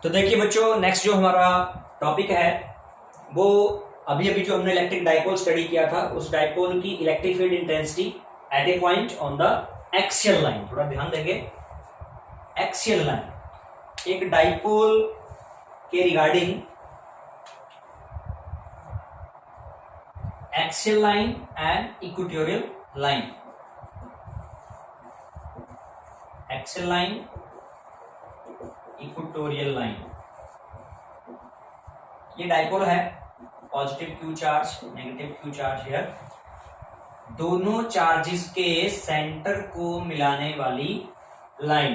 तो देखिए बच्चों, नेक्स्ट जो हमारा टॉपिक है वो अभी अभी जो हमने इलेक्ट्रिक डाइपोल स्टडी किया था, उस डाइपोल की electric field intensity at a point on the axial line. थोड़ा ध्यान देंगे, एक्सियल लाइन, एक डाइपोल के regarding axial line and equatorial line. Axial line, equatorial line, ये डाइपोल है, positive Q charge, negative Q charge है। दोनों चार्जेस के सेंटर को मिलाने वाली लाइन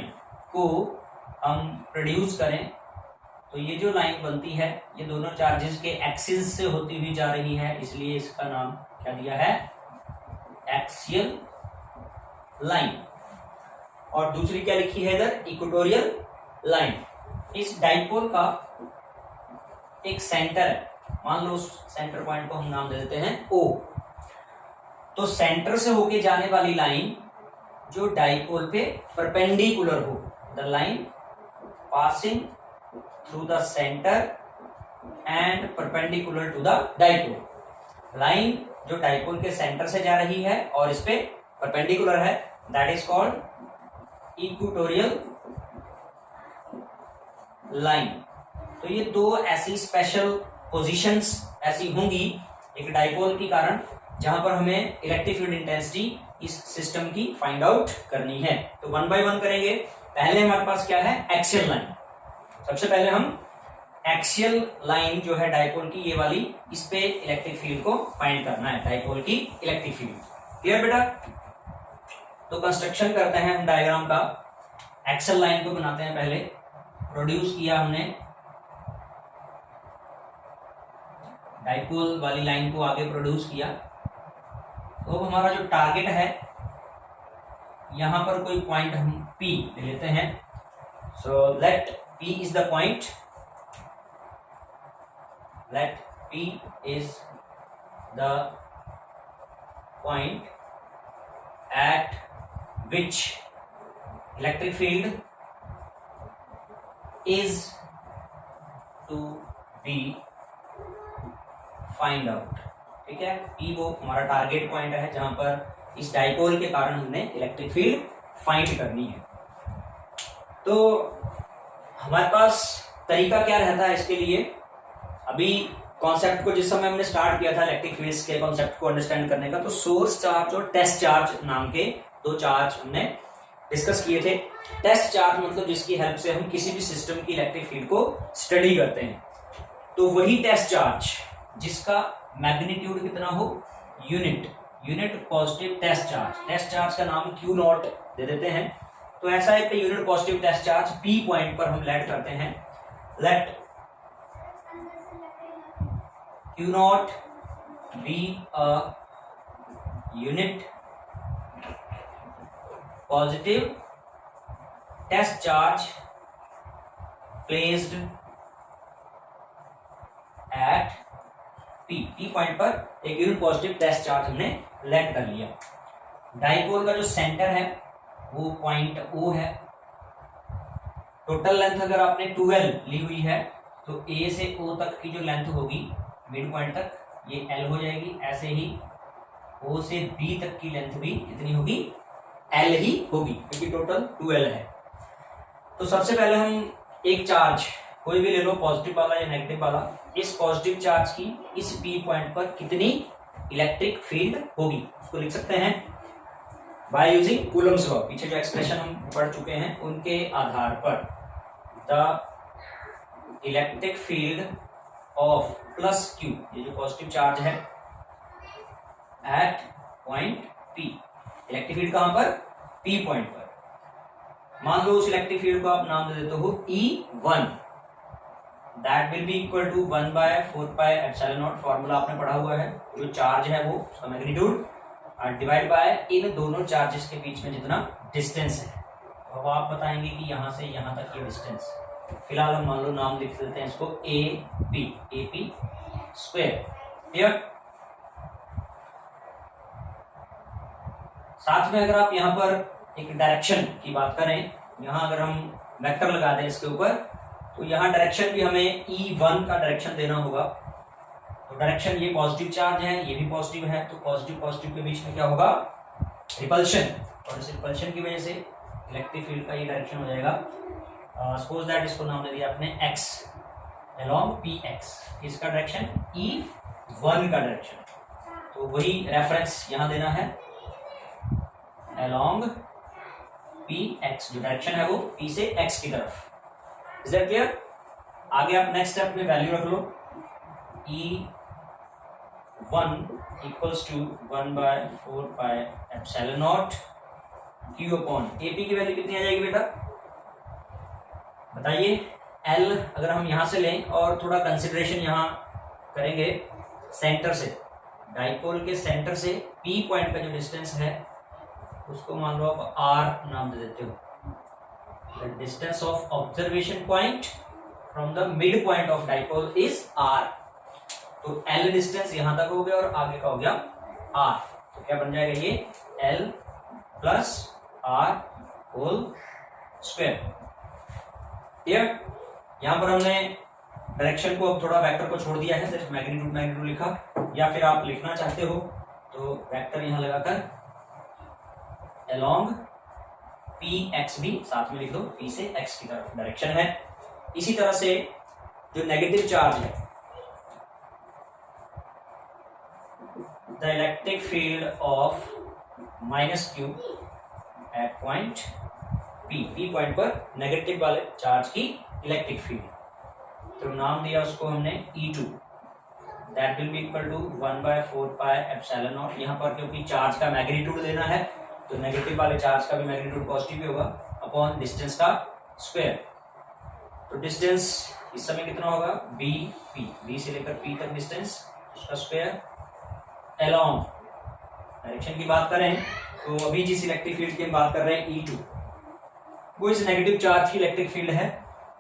को हम प्रोड्यूस करें तो ये जो लाइन बनती है ये दोनों चार्जेस के एक्सिस से होती हुई जा रही है, इसलिए इसका नाम क्या दिया है, एक्सियल लाइन। और दूसरी क्या लिखी है इधर, इक्वेटोरियल लाइन। इस डाइपोल का एक सेंटर है, मान लो उस सेंटर पॉइंट को हम नाम दे देते हैं O। तो सेंटर से होके जाने वाली लाइन जो डाइपोल पे परपेंडिकुलर हो, the line passing through the centre and perpendicular to the dipole. Line जो डाइपोल के सेंटर से जा रही है और इस पे परपेंडिकुलर है, that is called equatorial line. तो ये दो ऐसी स्पेशल पोजीशंस ऐसी होंगी एक डाइपोल के कारण जहां पर हमें इलेक्ट्रिक फील्ड इंटेंसिटी इस सिस्टम की फाइंड आउट करनी है। तो वन बाय वन करेंगे। पहले हमारे पास क्या है, एक्सियल लाइन। सबसे पहले हम एक्सियल लाइन जो है डाइपोल की, ये वाली, इस पे इलेक्ट्रिक फील्ड को फाइंड करना है, डाइपोल की इलेक्ट्रिक फील्ड। क्लियर बेटा? तो कंस्ट्रक्शन करते हैं हम डायग्राम का। एक्सियल लाइन को बनाते हैं, पहले प्रोड्यूस किया हमने, डाइपोल वाली लाइन को आगे प्रोड्यूस किया। तो अब हमारा जो टारगेट है, यहां पर कोई पॉइंट हम P ले लेते हैं। So let P is the point, let P is the point at which electric field is to be find out. ठीक है, P वो हमारा टारगेट पॉइंट है जहां पर इस डाइपोल के कारण हमने इलेक्ट्रिक फील्ड फाइंड करनी है। तो हमारे पास तरीका क्या रहता है इसके लिए, अभी कॉन्सेप्ट को जिस समय हमने स्टार्ट किया था इलेक्ट्रिक फील्ड्स के कॉन्सेप्ट को अंडरस्टैंड करने का, तो सोर्स चार्ज और टेस्ट चार्ज नाम के दो चार्ज हमने डिस्कस किए थे। टेस्ट चार्ज मतलब जिसकी हेल्प से हम किसी भी सिस्टम की इलेक्ट्रिक फील्ड को स्टडी करते हैं। तो वही टेस्ट चार्ज जिसका मैग्नीट्यूड कितना हो, unit positive test charge. Test charge का नाम Q नॉट दे देते हैं। तो ऐसा एक unit positive test charge P point पर हम लेट करते हैं। Let Q naught be a unit positive test charge placed at P point पर एक यूनिट पॉजिटिव टेस्ट चार्ज हमने लेट कर लिया। डाइपोल का जो सेंटर है वो पॉइंट O है। टोटल लेंथ अगर आपने 12 ली हुई है तो A से O तक की जो लेंथ होगी मिड पॉइंट तक, ये L हो जाएगी। ऐसे ही O से B तक की लेंथ भी कितनी होगी, L ही होगी, क्योंकि टोटल 12 है। तो सबसे पहले हम एक चार्ज कोई भी ले लो, पॉजिटिव वाला या नेगेटिव वाला, इस पॉजिटिव चार्ज की इस P पॉइंट पर कितनी इलेक्ट्रिक फील्ड होगी उसको लिख सकते हैं बाय यूजिंग कूलम्स लॉ। पीछे जो एक्सप्रेशन हम पढ़ चुके हैं उनके आधार पर, the electric field of plus Q, ये जो पॉजिटिव चार्ज है, at point P, electric field कहां पर, P पॉइंट पर। मान लो उस इलेक्ट्रिक फील्ड को आप नाम दे देते हो E1, that will be equal to 1 by 4 pi epsilon naught। Formula आपने पढ़ा हुआ है, जो चार्ज है वो उसका मैग्नीट्यूड डिवाइड बाय इन दोनों चार्जेस के बीच में जितना डिस्टेंस है। तो अब आप बताएंगे कि यहां से यहां तक ये डिस्टेंस, फिलहाल हम मान लो नाम लिख देते हैं इसको AP स्क्वायर। क्लियर? साथ में अगर आप यहाँ पर एक डायरेक्शन की बात करें, यहाँ अगर हम वेक्टर लगा दें इसके ऊपर, तो यहाँ डायरेक्शन भी हमें E1 का डायरेक्शन देना होगा। तो डायरेक्शन ये पॉजिटिव चार्ज है, ये भी पॉजिटिव है, तो पॉजिटिव पॉजिटिव के बीच में क्या होगा, रिपल्शन, और इस रिपल्शन की वजह से इलेक्ट्रिक फील्ड का ये डायरेक्शन हो जाएगा, सपोज दैट इसको नाम दे दिया आपने x along px, इसका डायरेक्शन E1 का डायरेक्शन, तो वही रेफरेंस यहाँ देना है along px, जो डायरेक्शन है वो p से x की तरफ। Is that clear? आगे आप नेक्स्ट स्टेप में वैल्यू रख लो, E1 equals to 1/4 pi epsilon naught Q upon AP की वैल्यू कितनी आ जाएगी बेटा बताइए? L अगर हम यहां से लें और थोड़ा कंसिडरेशन यहां करेंगे सेंटर से, डाइपोल के सेंटर से P पॉइंट का जो डिस्टेंस है उसको मान लो आप R नाम दे देते हो, the distance of observation point from the mid point of dipole is R, तो L डिस्टेंस यहां तक हो गया और आगे का हो गया R, तो क्या बन जाएगा ये L plus R whole square. Clear? यहां पर हमने डायरेक्शन को अब थोड़ा वेक्टर को छोड़ दिया है, सिर्फ मैग्नीट्यूड मैग्नीट्यूड लिखा, या फिर आप लिखना चाहते हो तो वेक्टर यहां लगाकर along px भी साथ में लिख दो, p से x की तरफ डायरेक्शन है। इसी तरह से जो नेगेटिव चार्ज है, the electric field of -q at point p point पर नेगेटिव वाले चार्ज की इलेक्ट्रिक फील्ड, तो नाम दिया उसको हमने E2, that will be equal to 1/4 pi epsilon naught. यहाँ पर क्योंकि चार्ज का मैग्नीट्यूड देना है तो नेगेटिव वाले चार्ज का भी मैग्नीट्यूड पॉजिटिव ही होगा, अपॉन डिस्टेंस का स्क्वायर। तो डिस्टेंस इस समय कितना होगा, b से लेकर p तक डिस्टेंस, उसका स्क्वायर along, डायरेक्शन की बात करें तो अभी जिस इलेक्ट्रिक फील्ड की हम बात कर रहे हैं E2, वो इस नेगेटिव चार्ज की इलेक्ट्रिक फील्ड है,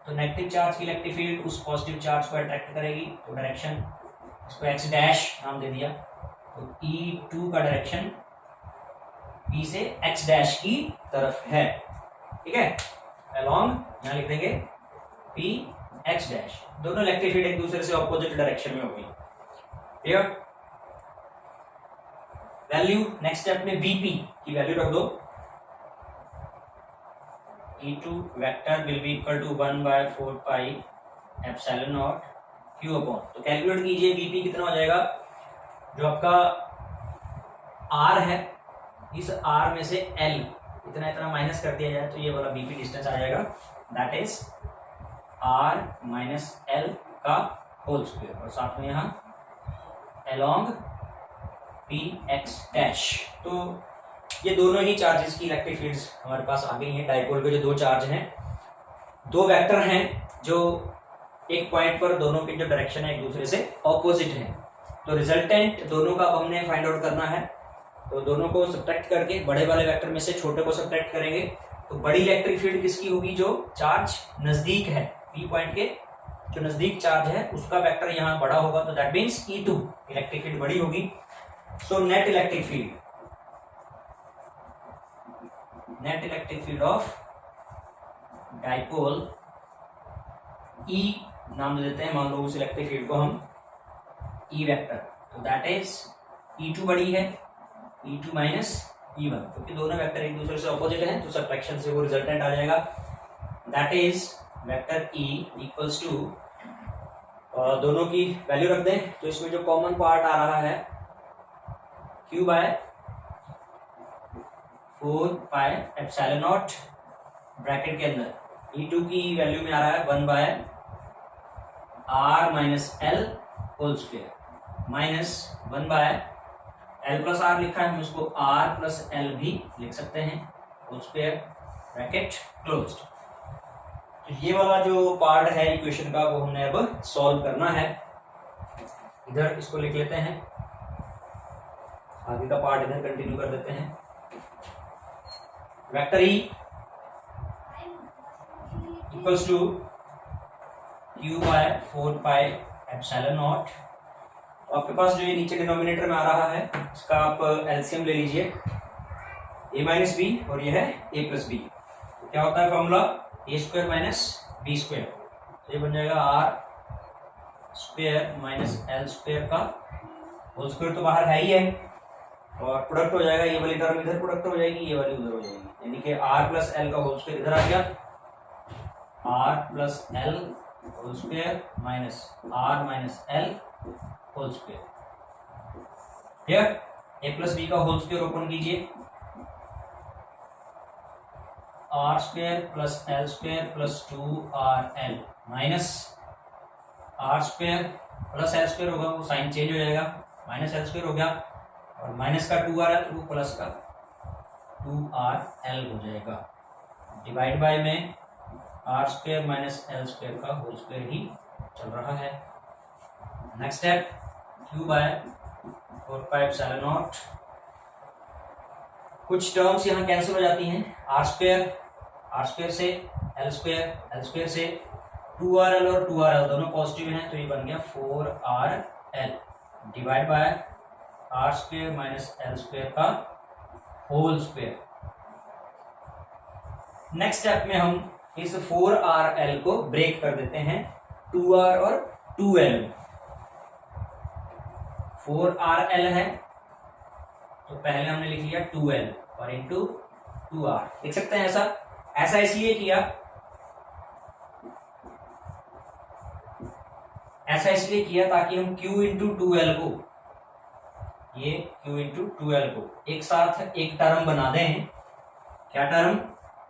तो नेगेटिव चार्ज की इलेक्ट्रिक फील्ड उस पॉजिटिव चार्ज को अट्रैक्ट करेगी, तो डायरेक्शन इसको x डैश नाम दे दिया, तो E2 का डायरेक्शन p से x डैश की तरफ है, ठीक है, along यहां लिख देंगे p x डैश, दोनों इलेक्ट्रिक फील्ड एक दूसरे से ऑपोजिट डायरेक्शन में होगी। क्लियर? वैल्यू नेक्स्ट स्टेप में Vp की वैल्यू रख दो, E2 vector will be equal to 1/4 pi epsilon naught Q upon, तो कैलकुलेट कीजिए Vp कितना हो जाएगा, जो आपका R है, इस R में से L इतना इतना माइनस कर दिया जाए तो ये वाला Vp डिस्टेंस आ जाएगा, that is R minus L का होल स्क्वायर, और साथ में यहाँ along px डैश। तो ये दोनों ही चार्जेस की इलेक्ट्रिक फील्ड्स हमारे पास आ गई हैं। डाइपोल के जो दो चार्ज हैं, दो वेक्टर हैं जो एक पॉइंट पर दोनों की जो डायरेक्शन है एक दूसरे से ऑपोजिट है, तो रिजल्टेंट दोनों का अब हमने फाइंड आउट करना है, तो दोनों को सब्ट्रैक्ट करके बड़े वाले वेक्टर में से छोटे को सब्ट्रैक्ट करेंगे, तो बड़ी इलेक्ट्रिक फील्ड किसकी होगी, जो चार्ज नजदीक है P पॉइंट के, जो नजदीक चार्ज है उसका वेक्टर यहाँ बड़ा होगा, तो that means E2 electric field बड़ी होगी। So net electric field of dipole E नाम दे देते हैं, मान लो उस इलेक्ट्रिक फील्ड को हम E वेक्टर, तो दैट इज E2 बड़ी है, E2 माइनस E1, क्योंकि दोनों वेक्टर एक दूसरे से ऑपोजिट हैं, तो सब्ट्रैक्शन से वो रिजल्टेंट आ जाएगा, that is vector E equals to, दोनों की वैल्यू रख दें, तो इसमें जो कॉमन पार्ट आ रहा है Q by 4 pi epsilon naught, bracket के अंदर E2 की वैल्यू में आ रहा है 1/r minus L whole square, minus 1/L plus R लिखा है, हम इसको R प्लस L भी लिख सकते हैं, होल स्क्वायर, ब्रैकेट क्लोज्ड। तो ये वाला जो पार्ट है इक्वेशन का वो हमने अब सॉल्व करना है, इधर इसको लिख लेते हैं, आगे का पार्ट इधर कंटिन्यू कर देते हैं। Vector E equals to Q by 4 pi epsilon naught, आपके पास जो ये नीचे डिनोमिनेटर में आ रहा है इसका आप एलसीएम ले लीजिए, a माइनस बी और ये है a प्लस बी, क्या होता है formula, a square minus B square, तो ये बन जाएगा R square minus L square का होल स्क्वायर, तो बाहर है ही है, और प्रोडक्ट हो जाएगा, ये वाली टर्म इधर प्रोडक्ट हो जाएगी, ये वाली उधर हो जाएगी, यानी कि आर प्लस एल का होल स्क्वायर इधर आ गया, R plus L whole square minus R minus L whole square. Clear? A plus B का होल स्क्वायर ओपन कीजिए, R square plus L square plus 2RL minus R square plus L square होगा, वो sign change हो जाएगा, minus L square हो गया, और minus का 2RL वो प्लस का 2RL हो जाएगा, डिवाइड बाय में R square minus L square का होल स्क्वायर ही चल रहा है। Next step, Q by 4 epsilon naught, कुछ टर्म्स यहाँ कैंसिल हो जाती हैं, आर स्क्वायर से एल स्क्वायर से 2RL और 2RL दोनों पॉजिटिव हैं, तो ये बन गया 4RL divide by R square minus L square का होल स्क्वायर। नेक्स्ट स्टेप में हम इस 4RL को ब्रेक कर देते हैं 2R और 2L में। 4RL है तो पहले हमने लिख लिया 2L और इंटू 2R, लिख सकते हैं ऐसा इसलिए किया ताकि हम Q इंटू 2L को, ये Q इंटू 2L को एक साथ एक टर्म बना दें। क्या टर्म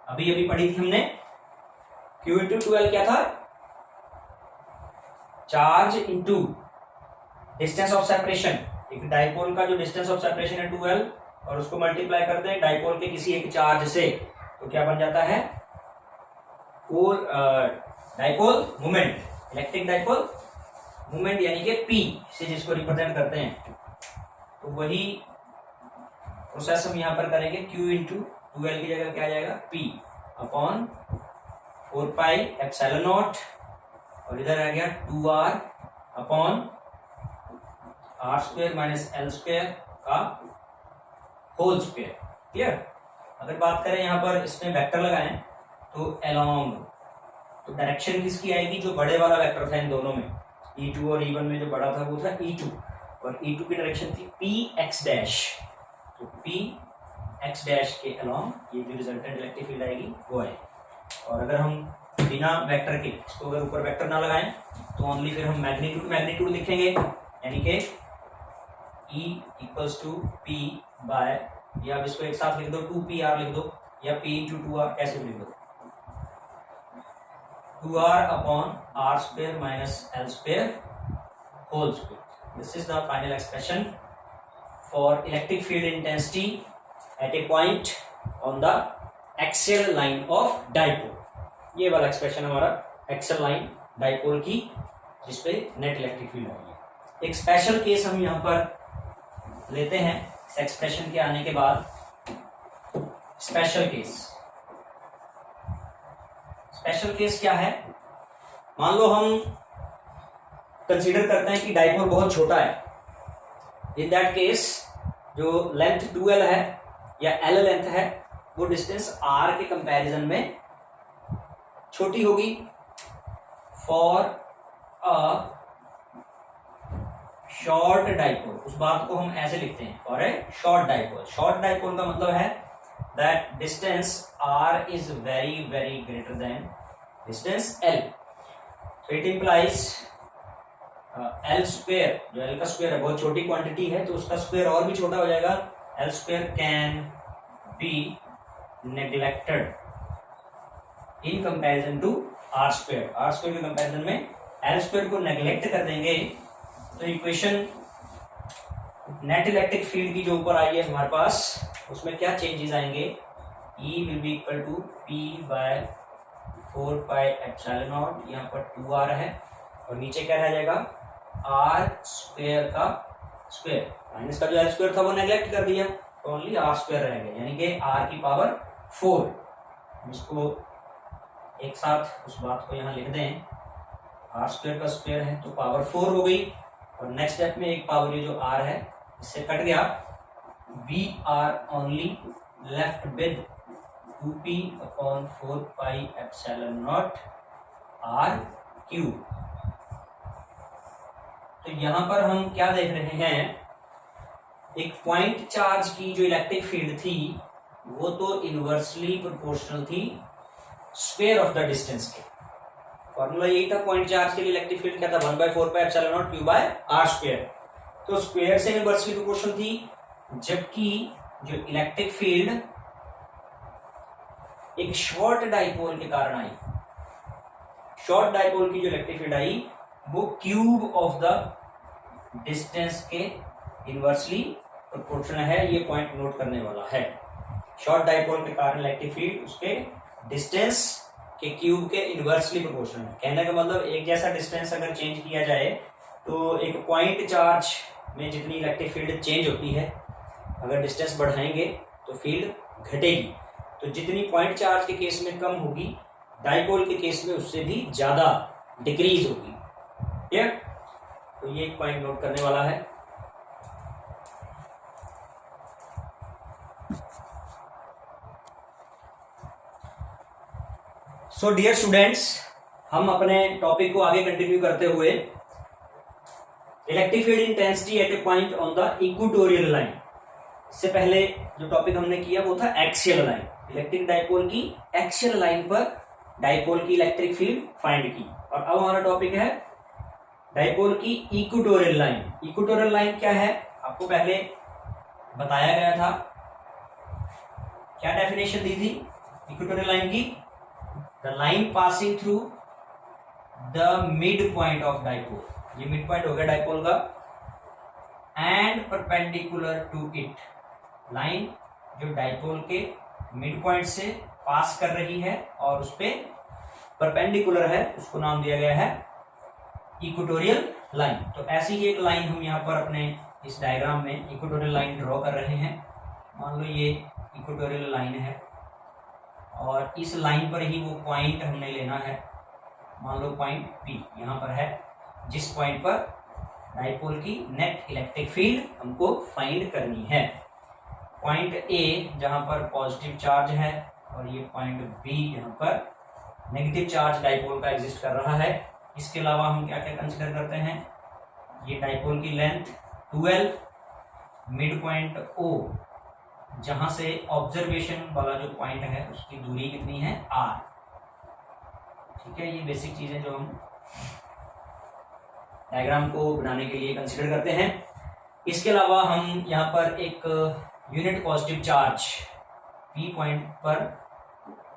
अभी पढ़ी थी हमने, Q इंटू 2L क्या था, charge into distance of separation, एक डाइपोल का जो डिस्टेंस ऑफ सेपरेशन है 2L और उसको मल्टीप्लाई कर दें डाइपोल के किसी एक चार्ज से, तो क्या बन जाता है, dipole moment, electric dipole moment, यानी कि P से जिसको रिप्रेजेंट करते हैं। तो वही प्रोसेस हम यहां पर करेंगे, Q इंटू 2L की जगह क्या आ जाएगा, P upon 4 pi epsilon naught, और इधर आ गया 2R upon R square minus L square का होल स्क्वायर। क्लियर? अगर बात करें यहाँ पर इसमें वेक्टर लगाएं तो अलोंग, तो डायरेक्शन किसकी आएगी, जो बड़े वाला वेक्टर था इन दोनों में, E2 और E1 में जो बड़ा था वो था E2, और E2 की डायरेक्शन थी PX डैश, तो PX डैश के अलोंग ये जो रिजल्टेंट इलेक्ट्रिक फील्ड आएगी वो है। और अगर हम बिना वेक्टर के, इसको अगर ऊपर वेक्टर ना लगाएं तो ओनली फिर हम मैग्नीट्यूड लिखेंगे, यानी कि E equals to P by, या आप इसको एक साथ लिख दो 2PR लिख दो, या P इंटू 2R कैसे लिख दो, 2R upon R square minus L square whole square. This is the final expression for electric field intensity at a point on the axial line of dipole. ये वाला expression हमारा axial line dipole की, जिसपे net electric field I है। एक special case हम यहाँ पर लेते हैं इस एक्सप्रेशन के आने के बाद। स्पेशल केस क्या है, मान लो हम कंसीडर करते हैं कि डाइपोल बहुत छोटा है, इन दैट केस जो लेंथ 2L है या L लेंथ है वो डिस्टेंस R के कंपैरिजन में छोटी होगी। फॉर अ शॉर्ट डाइपोल, उस बात को हम ऐसे लिखते हैं, फॉर ए शॉर्ट डाइपोल का मतलब है that distance R is very very greater than distance L, so it implies L square, जो L का स्क्वायर है बहुत छोटी क्वांटिटी है तो उसका स्क्वायर और भी छोटा हो जाएगा, L square can be neglected in comparison to R square के कंपैरिजन में L स्क्वायर को नेग्लेक्ट कर देंगे तो इक्वेशन नेट इलेक्ट्रिक फील्ड की जो ऊपर आई है हमारे पास, उसमें क्या चेंजेस आएंगे, E will be equal to P by 4 pi epsilon naught, यहाँ पर 2R है, और नीचे क्या रह जाएगा, R स्क्वायर का स्क्वायर, माइनस का जो L स्क्वायर था वो नेग्लेक्ट कर दिया तो ओनली R स्क्वायर रह गया, यानी कि R की पावर 4। इसको एक साथ उस बात को यहाँ लिख दें, R स्क्वायर का स्क्वायर है तो पावर 4 हो गई, और नेक्स्ट स्टेप में एक पावर ये जो R है इससे कट गया, we are only left with 2P upon 4 pi epsilon not R Q. तो यहां पर हम क्या देख रहे हैं, एक पॉइंट चार्ज की जो इलेक्ट्रिक फील्ड थी वो तो इनवर्सली प्रोपोर्शनल थी स्क्वायर ऑफ द डिस्टेंस के। फॉर्मूला यही था पॉइंट चार्ज के लिए इलेक्ट्रिक फील्ड क्या था, 1/4πε0 q/r²। तो स्क्वायर से इनवर्सली प्रोपोर्शनल थी, जबकि जो इलेक्ट्रिक फील्ड एक शॉर्ट डाइपोल के कारण आई, शॉर्ट डाइपोल की जो इलेक्ट्रिक फील्ड आई वो क्यूब ऑफ द डिस्टेंस के इनवर्सली प्रोपोर्शनल है। ये पॉइंट नोट करने वाला है। शॉर्ट डाइपोल के कारण इलेक्ट्रिक फील्ड उसके डिस्टेंस के क्यूब के इनवर्सली प्रोपोर्शनल है। कहने का मतलब एक जैसा डिस्टेंस अगर चेंज किया जाए तो एक पॉइंट चार्ज में जितनी इलेक्ट्रिक फील्ड चेंज होती है, अगर डिस्टेंस बढ़ाएंगे तो फील्ड घटेगी। तो जितनी पॉइंट चार्ज के केस में कम होगी, डाइपोल के केस में उससे भी ज्यादा डिक्रीज होगी। ठीक, तो ये एक पॉइंट नोट करने वाला है। सो डियर स्टूडेंट्स, हम अपने टॉपिक को आगे कंटिन्यू करते हुए electric field intensity at a point on the equatorial line, इससे पहले जो टॉपिक हमने किया वो था एक्सियल लाइन। इलेक्ट्रिक डाइपोल की एक्सियल लाइन पर डाइपोल की इलेक्ट्रिक फील्ड फाइंड की। और अब हमारा टॉपिक है डाइपोल की इक्वेटोरियल लाइन। इक्वेटोरियल लाइन क्या है, आपको पहले बताया गया था। क्या डेफिनेशन दी थी इक्वेटोरियल लाइन की? The line passing through the mid point of dipole. ये मिड पॉइंट हो गया डाइपोल का। And perpendicular to it, line जो डाइपोल के मिड पॉइंट से पास कर रही है और उस पे परपेंडिकुलर है, उसको नाम दिया गया है इक्वेटोरियल लाइन। तो ऐसी ही एक लाइन हम यहाँ पर अपने इस डायग्राम में इक्वेटोरियल लाइन ड्रॉ कर रहे हैं। मान लो ये इक्वेटोरियल लाइन है और इस लाइन पर ही वो पॉइंट हमने लेना है। मान लो पॉइंट P यहाँ पर है, जिस पॉइंट पर डाइपोल की नेट इलेक्ट्रिक फील्ड हमको फाइंड करनी है। पॉइंट A जहां पर पॉजिटिव चार्ज है और ये पॉइंट B जहां पर नेगेटिव चार्ज डाइपोल का एग्जिस्ट कर रहा है। इसके अलावा हम क्या क्या कंसिडर करते हैं, ये डाइपोल की लेंथ 12, मिड पॉइंट O जहां से ऑब्जर्वेशन वाला जो पॉइंट है उसकी दूरी कितनी है, R। ठीक है, ये बेसिक चीजें जो हम डायग्राम को बनाने के लिए कंसिडर करते हैं। इसके अलावा हम यहाँ पर एक unit positive charge P point पर,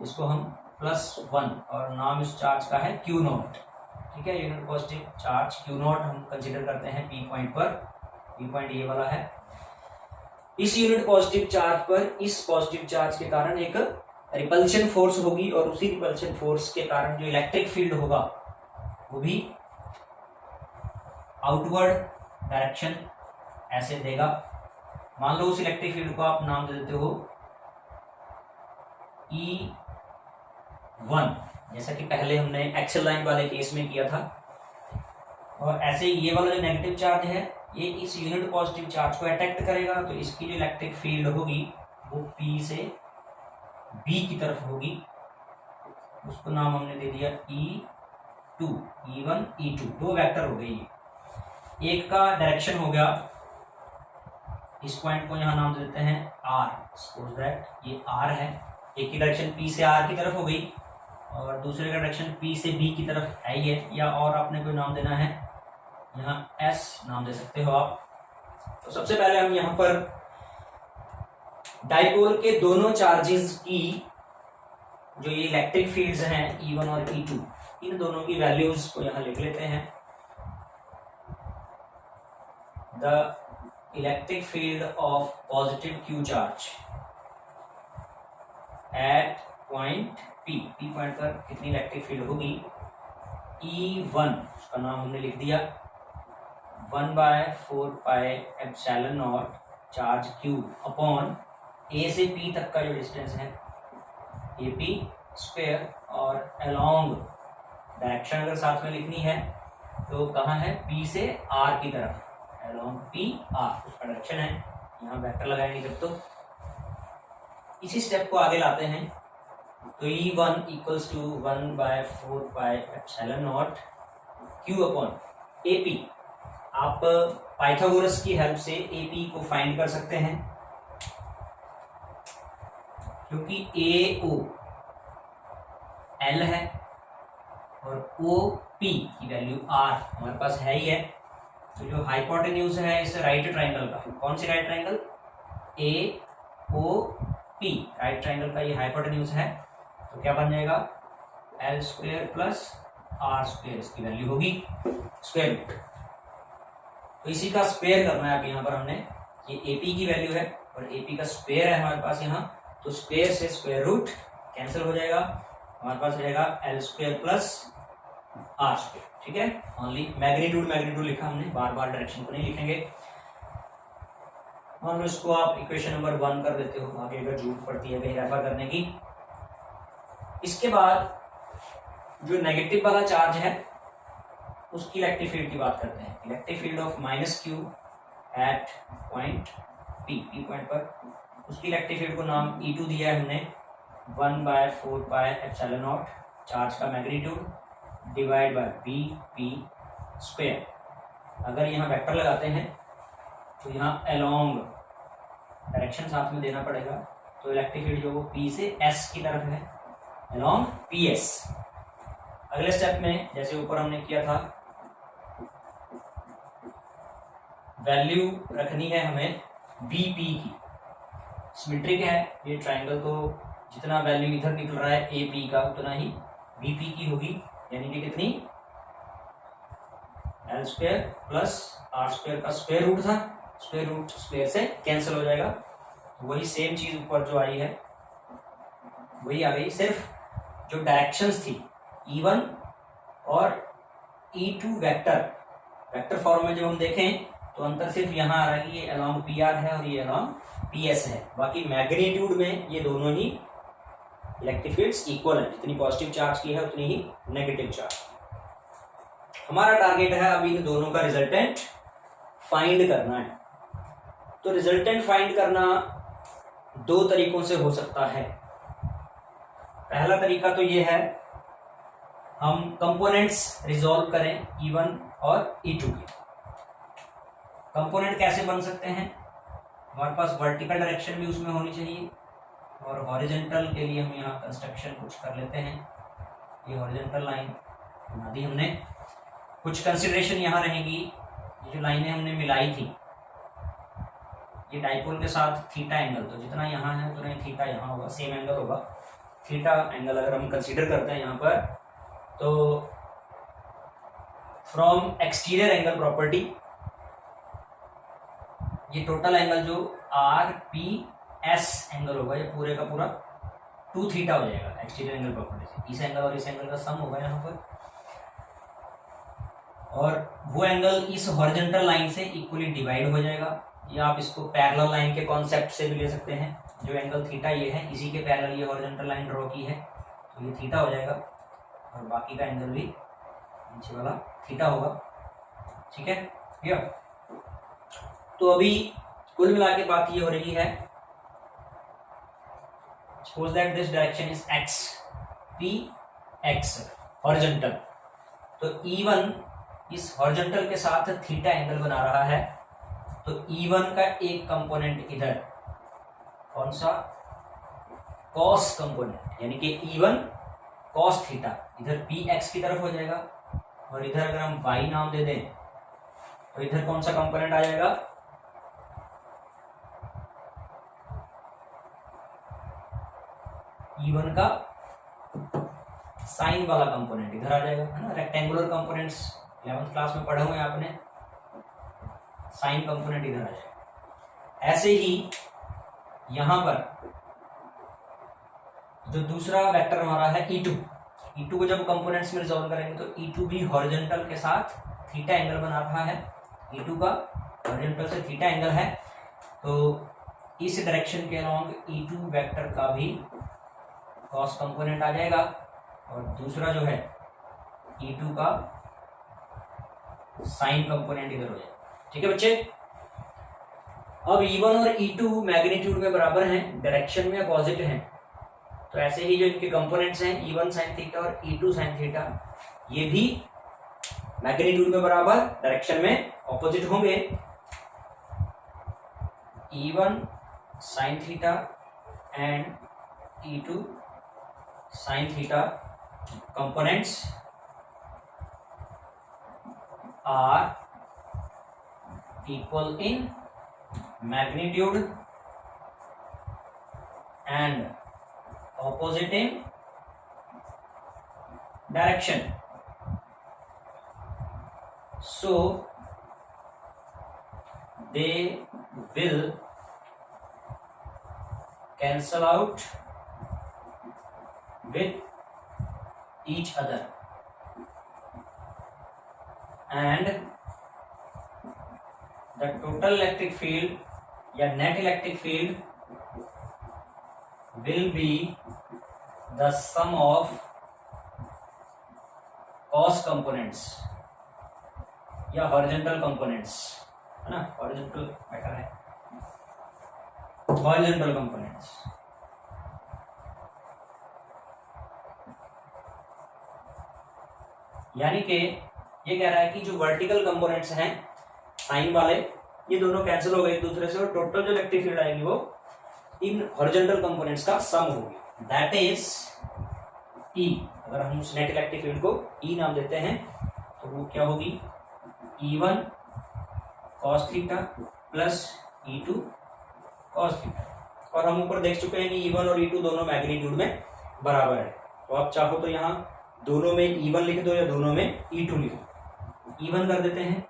इसको हम +1 और नाम इस चार्ज का है Q0। ठीक है, यूनिट पॉजिटिव चार्ज Q0 हम कंसिडर करते हैं P पॉइंट पर। P पॉइंट ये वाला है। इस यूनिट पॉजिटिव चार्ज पर इस पॉजिटिव चार्ज के कारण एक रिपल्शन फोर्स होगी और उसी रिपल्शन फोर्स के कारण जो इलेक्ट्रिक फील्ड होगा वो भी आउटवर्ड डायरेक्शन ऐसे देगा। मान लो उस इलेक्ट्रिक फील्ड को आप नाम दे देते हो E1, जैसा कि पहले हमने एक्सियल लाइन वाले केस में किया था। और ऐसे ही ये वाला जो नेगेटिव चार्ज है ये इस यूनिट पॉजिटिव चार्ज को अट्रैक्ट करेगा, तो इसकी जो इलेक्ट्रिक फील्ड होगी वो P से B की तरफ होगी। उसको नाम हमने दे दिया E2, E1, E2, दो वेक्टर हो गए। ये एक का डायरेक्शन हो गया, इस पॉइंट को यहाँ नाम देते हैं R, सपोज दैट ये R है। एक की डायरेक्शन P से R की तरफ हो गई और दूसरे का डायरेक्शन P से B की तरफ है ही है, या और आपने कोई नाम देना है, यहाँ S नाम दे सकते हो आप। तो सबसे पहले हम यहाँ पर डाइपोल के दोनों चार्जेस की जो ये इलेक्ट्रिक फील्ड्स हैं E1 और E2, इन दोनों की वैल्यूज को यहाँ लिख लेते हैं। The electric field of positive Q charge at point P point पर कितनी इलेक्ट्रिक फील्ड होगी, E1, उसका नाम हमने लिख दिया 1/4πε0 चार्ज Q अपॉन A से P तक का जो डिस्टेंस है AP², और अलोंग डायरेक्शन अगर साथ में लिखनी है तो कहाँ है, P से R की तरफ, अलोंग PR उसका डायरेक्शन है। यहाँ वेक्टर लगाएंगे जब, तो इसी स्टेप को आगे लाते हैं। तो E1 = 1/4πε0 Q अपॉन AP। आप पाइथागोरस की हेल्प से AP को फाइंड कर सकते हैं, क्योंकि AO L है और OP की वैल्यू R हमारे पास है ही है। तो जो हाइपोटेन्यूज है इस राइट ट्राइंगल का, कौन सी right triangle, AOP right triangle का ये हाइपोटेन्यूज है। तो क्या बन जाएगा, L square plus R square, इसकी वैल्यू होगी स्क्वायर रूट। तो इसी का स्क्वायर करना है अब यहाँ पर हमने, ये AP की वैल्यू है और AP का स्क्वायर है हमारे पास यहाँ, तो स्क्वायर से स्क्वायर रूट कैंसिल हो जाएगा, हमारे पास रहेगा L square plus R square. ठीक है, ओनली मैग्नीट्यूड लिखा हमने, बार बार डायरेक्शन को नहीं लिखेंगे। मान लो इसको आप इक्वेशन नंबर 1 कर देते हो, आगे अगर जरूरत पड़ती है कहीं रेफर करने की। इसके बाद जो नेगेटिव वाला चार्ज है उसकी इलेक्ट्रिक फील्ड की बात करते हैं। Electric field of -Q at point P point पर, उसकी इलेक्ट्रिक फील्ड को नाम E2 दिया है हमने, 1/4πε0 चार्ज का magnitude divide by P square. अगर यहाँ वेक्टर लगाते हैं तो यहाँ अलोंग डायरेक्शन साथ में देना पड़ेगा, तो इलेक्ट्रिक फील्ड जो वो P से S की तरफ है, अलोंग PS। अगले स्टेप में जैसे ऊपर हमने किया था, वैल्यू रखनी है हमें BP की, सिमेट्रिक है ये ट्राइंगल, तो जितना वैल्यू इधर निकल रहा है AP का उतना ही BP की होगी, यानी कि कितनी, L square plus R square का स्क्वायर रूट था, स्क्वायर रूट स्क्वायर से कैंसिल हो जाएगा। वही सेम चीज ऊपर जो आई है वही आ गई, सिर्फ जो डायरेक्शंस थी E1 और E2 वेक्टर फॉर्म में जब हम देखें तो अंतर सिर्फ यहाँ आ रहा है कि ये अलोंग PR है और ये अलोंग PS है, बाकी मैग्नीट्यूड में ये दोनों ही इलेक्ट्रिक फील्ड्स इक्वल है, जितनी पॉजिटिव चार्ज की है उतनी ही नेगेटिव चार्ज। हमारा टारगेट है अब इन दोनों का रिजल्टेंट फाइंड करना है। तो रिजल्टेंट फाइंड करना दो तरीकों से हो सकता है। पहला तरीका तो ये है, हम कंपोनेंट्स रिजॉल्व करें E1 और E2 के। कंपोनेंट कैसे बन सकते हैं, हमारे पास वर्टिकल डायरेक्शन भी उसमें होनी चाहिए और हॉरिजॉन्टल के लिए हम यहाँ कंस्ट्रक्शन कुछ कर लेते हैं। ये हॉरिजॉन्टल लाइन बना दी हमने, कुछ कंसिडरेशन यहाँ रहेगी। ये जो लाइनें हमने मिलाई थी, ये डाइपोल के साथ थीटा एंगल, तो जितना यहाँ है उतना ही थीटा यहाँ होगा, सेम एंगल होगा। थीटा एंगल अगर हम कंसीडर करते हैं यहाँ पर, तो फ्रॉम एक्सटीरियर एंगल प्रॉपर्टी ये टोटल एंगल जो RPS एंगल होगा, ये पूरे का पूरा 2 थीटा हो जाएगा एक्सटीरियर एंगल प्रॉपर्टी से। इस एंगल और इस एंगल का सम होगा यहाँ पर, और वो एंगल इस हॉरिजॉन्टल लाइन से इक्वली डिवाइड हो जाएगा, या आप इसको पैरेलल लाइन के कॉन्सेप्ट से भी ले सकते हैं। जो एंगल थीटा ये है, इसी के पैरेलल ये हॉरिजॉन्टल लाइन ड्रॉ की है, तो ये थीटा हो जाएगा और बाकी का एंगल भी नीचे वाला थीटा होगा। ठीक है भैया, तो अभी कुल मिला के बात ये हो रही है, suppose that this direction is x, Px horizontal, तो E1 इस हॉरिजॉन्टल के साथ थीटा एंगल बना रहा है, तो E1 का एक कंपोनेंट इधर, कौन सा, कॉस कंपोनेंट, यानी कि E1 कॉस थीटा इधर Px की तरफ हो जाएगा, और इधर अगर हम y नाम दे दें तो इधर कौन सा कंपोनेंट आ जाएगा, E1 का साइन वाला कंपोनेंट इधर आ जाएगा, है ना। रेक्टेंगुलर कंपोनेंट्स 11th क्लास में पढ़े हुए हैं आपने, साइन कंपोनेंट इधर आ जाएगा। ऐसे ही यहां पर जो दूसरा वेक्टर हमारा है E2 को जब कंपोनेंट्स में रिजॉल्व करेंगे तो E2 भी हॉरिजॉन्टल के साथ थीटा एंगल बना रहा है, E2 का हॉरिजॉन्टल से थीटा एंगल है, तो इस डायरेक्शन के अलोंग E2 वेक्टर का भी कॉस कंपोनेंट आ जाएगा, और दूसरा जो है E2 का साइन कंपोनेंट इधर हो जाएगा। ठीक है बच्चे, अब E1 और E2 मैग्नीट्यूड में बराबर हैं, डायरेक्शन में अपोजिट हैं, तो ऐसे ही जो इनके कंपोनेंट्स हैं E1 साइन थीटा और E2 साइन थीटा, ये भी मैग्नीट्यूड में बराबर, डायरेक्शन में ऑपोजिट होंगे। E1 sin theta and E2 sin theta components are equal in magnitude and opposite in direction. So they will cancel out with each other and the total electric field या net electric field will be the sum of cos components या horizontal components, है ना, horizontal better है, horizontal components। यानी कि ये कह रहा है कि जो वर्टिकल कंपोनेंट्स हैं साइन वाले, ये दोनों कैंसिल हो गए एक दूसरे से और टोटल जो इलेक्ट्रिक फील्ड आएगी वो इन हॉरिजॉन्टल कंपोनेंट्स का सम होगी, दैट इज E। अगर हम उस नेट इलेक्ट्रिक फील्ड को E नाम देते हैं तो वो क्या होगी, E1 cos theta plus E2 cos theta. और हम ऊपर देख चुके हैं कि E1 और E2 दोनों मैग्नीट्यूड में बराबर है, तो आप चाहो तो यहाँ दोनों में E1 लिख दो या दोनों में E2 लिख दो। E1 कर देते हैं,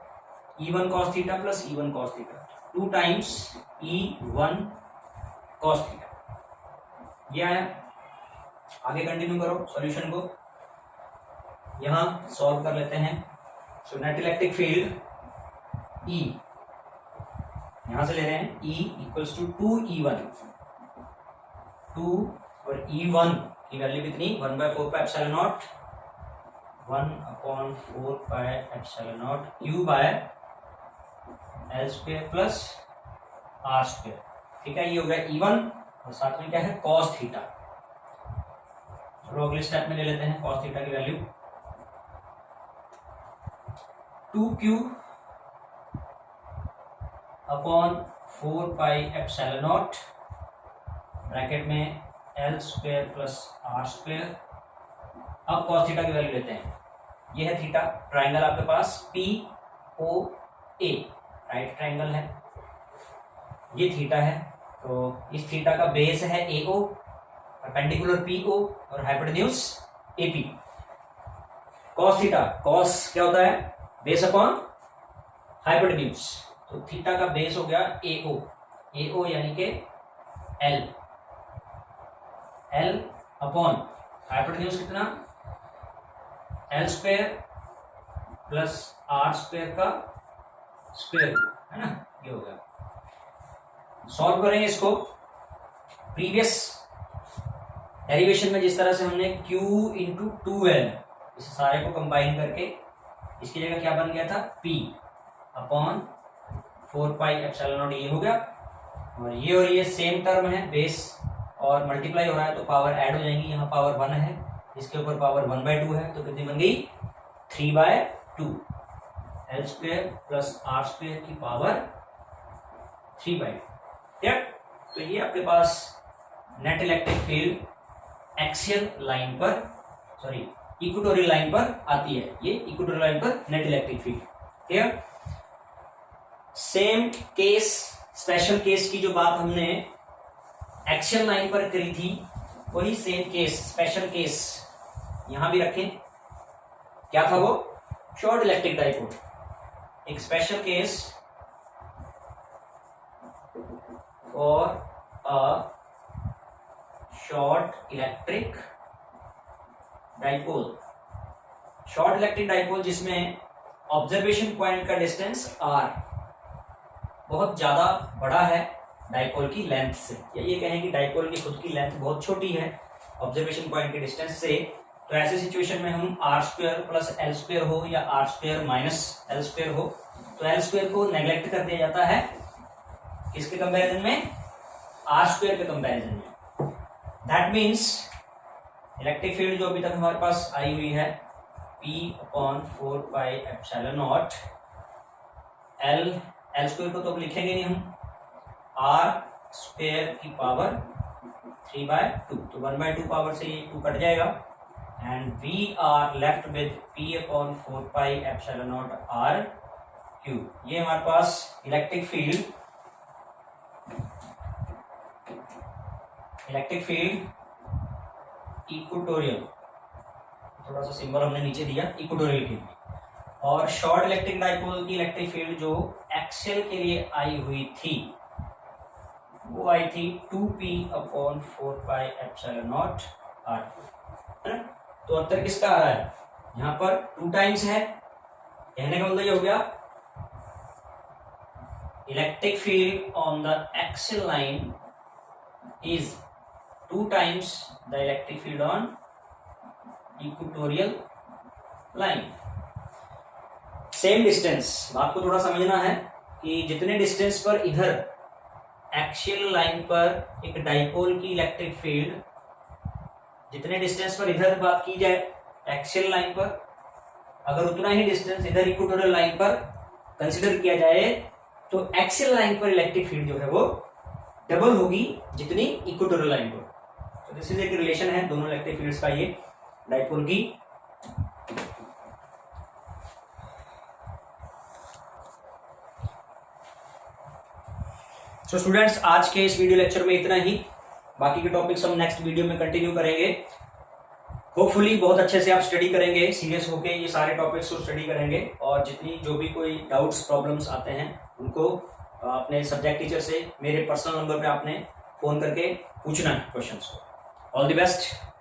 E1 cos theta plus E1 cos theta, 2 times E1 cos theta. ये आया। आगे कंटिन्यू करो सॉल्यूशन को, यहां सॉल्व कर लेते हैं। So net electric field E यहां से ले रहे हैं, E इक्वल्स टू 2E1, 2 और E1 की वैल्यू कितनी, 1/4 pi epsilon naught, 1/4 pi epsilon naught Q by L square plus R square. ठीक है, ये हो गया E1 और साथ में क्या है cos थीटा। चलो अगले स्टेप में ले लेते हैं cos थीटा की value, 2Q upon 4 pi epsilon naught bracket में L square plus R square. अब cos थीटा की वैल्यू लेते हैं, ये है थीटा, ट्राइंगल आपके पास POA, राइट ट्राइंगल है, ये थीटा है, तो इस थीटा का बेस है AO, परपेंडिकुलर PO और hypotenuse AP। cos theta, cos क्या होता है, बेस अपॉन हाइपोटेन्यूज, तो थीटा का बेस हो गया AO, AO यानी कि L अपॉन हाइपोटेन्यूज कितना, L square plus R square का स्क्वायर, है ना, ये हो गया। सॉल्व करेंगे इसको, प्रीवियस डेरिवेशन में जिस तरह से हमने Q इंटू 2L इस सारे को कंबाइन करके इसकी जगह क्या बन गया था, P upon 4 pi epsilon not, ये हो गया। और ये सेम टर्म है, बेस और मल्टीप्लाई हो रहा है तो पावर ऐड हो जाएंगी, यहाँ पावर 1 है, इसके ऊपर पावर 1/2 है, तो कितनी बन गई 3/2, L square plus R square की पावर 3/2। ठीक, तो ये आपके पास net electric field axial line पर, सॉरी इक्वेटोरियल लाइन पर आती है, ये इक्वेटोरियल लाइन पर नेट इलेक्ट्रिक फील्ड। ठीक, सेम केस, स्पेशल केस की जो बात हमने एक्सियल लाइन पर करी थी, वही सेम केस, स्पेशल केस यहां भी रखें। क्या था वो, शॉर्ट इलेक्ट्रिक डाइपोल, एक special case for a short electric dipole, short electric dipole जिसमें ऑब्जर्वेशन पॉइंट का डिस्टेंस r बहुत ज्यादा बड़ा है डाइपोल की लेंथ से, या ये कहें कि डाइपोल की खुद की लेंथ बहुत छोटी है ऑब्जर्वेशन पॉइंट के डिस्टेंस से, तो ऐसे सिचुएशन में हम R square plus L square हो या R square minus L square हो, तो एल स्क्वायर को नेग्लेक्ट कर दिया जाता है किसके कंपैरिजन में, आर स्क्वायर के कंपैरिजन में। दैट मीन्स इलेक्ट्रिक फील्ड जो अभी तक हमारे पास आई हुई है P/4πε0 L स्क्वायर को तो अब लिखेंगे नहीं हम, R स्क्वायर की पावर 3/2, तो 1/2 पावर से ये 2 कट जाएगा and we are left with P/4πε0 R⁵। ये हमारे पास इलेक्ट्रिक फील्ड इक्वेटोरियल, थोड़ा सा सिंबल हमने नीचे दिया इक्वेटोरियल के लिए, और शॉर्ट इलेक्ट्रिक डाइपोल की इलेक्ट्रिक फील्ड जो एक्सेल के लिए आई हुई थी वो आई थी 2P/4πε0 R, है ना। तो अंतर किसका आ रहा है, यहाँ पर 2 टाइम्स है, कहने का मतलब ये हो गया electric field on the axial line is 2 times the electric field on equatorial line। Same distance, आपको थोड़ा समझना है कि जितने डिस्टेंस पर इधर एक्सियल लाइन पर एक डाइपोल की इलेक्ट्रिक फील्ड, जितने डिस्टेंस पर इधर बात की जाए एक्सियल लाइन पर, अगर उतना ही डिस्टेंस इधर इक्वेटोरियल लाइन पर कंसिडर किया जाए तो एक्सियल लाइन पर इलेक्ट्रिक फील्ड जो है वो डबल होगी जितनी इक्वेटोरियल लाइन पर। तो दिस इज एक रिलेशन है दोनों इलेक्ट्रिक फील्ड्स का, ये डाइपोल की। सो स्टूडेंट्स, आज के इस वीडियो लेक्चर में इतना ही, बाकी के टॉपिक्स हम नेक्स्ट वीडियो में कंटिन्यू करेंगे। होपफुली बहुत अच्छे से आप स्टडी करेंगे, सीरियस होके ये सारे टॉपिक्स को स्टडी करेंगे, और जितनी जो भी कोई डाउट्स प्रॉब्लम्स आते हैं उनको अपने सब्जेक्ट टीचर से मेरे पर्सनल नंबर पे आपने फोन करके पूछना है क्वेश्चंस को। All the best.